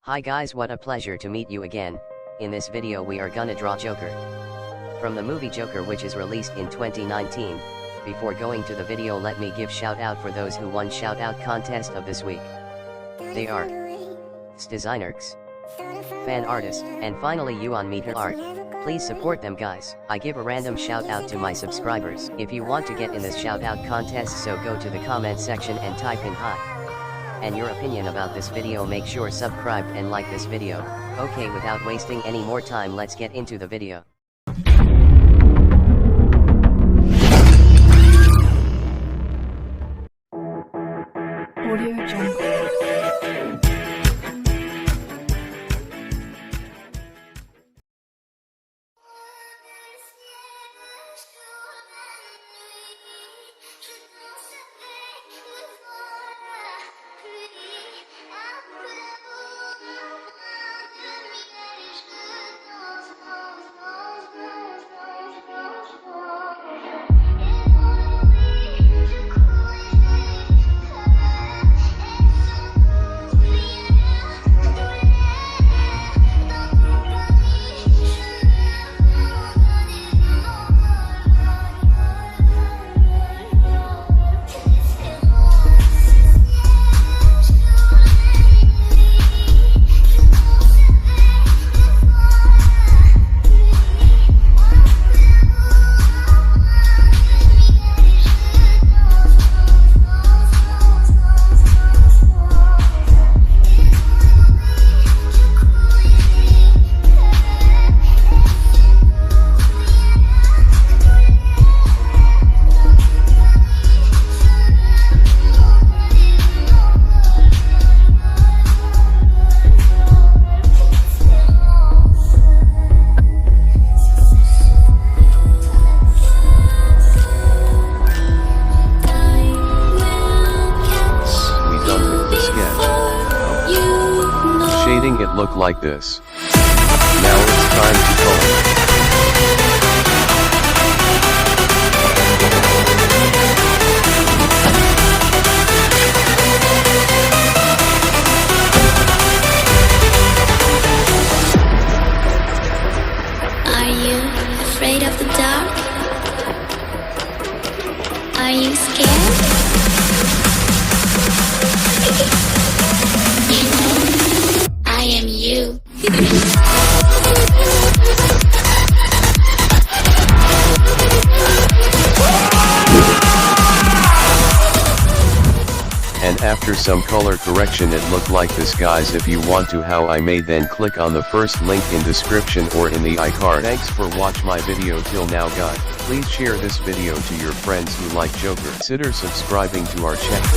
Hi guys, what a pleasure to meet you again. In this video we are gonna draw Joker from the movie Joker, which is released in 2019. Before going to the video, let me give shout out for those who won shout out contest of this week. They are designers, fan artists, and finally you on Meter Art. Please support them guys. I give a random shout out to my subscribers. If you want to get in this shout out contest, so go to the comment section and type in hi and your opinion about this video. Make sure subscribe and like this video. Okay, without wasting any more time, let's get into the video. Audio Jungle. It look like this. Now it's time to color. Are you afraid of the dark? Are you scared? I am you. And after some color correction it looked like this guys. If you want to how I made, then click on the first link in description or in the iCard. Thanks for watch my video till now guys. Please share this video to your friends who like Joker. Consider subscribing to our channel.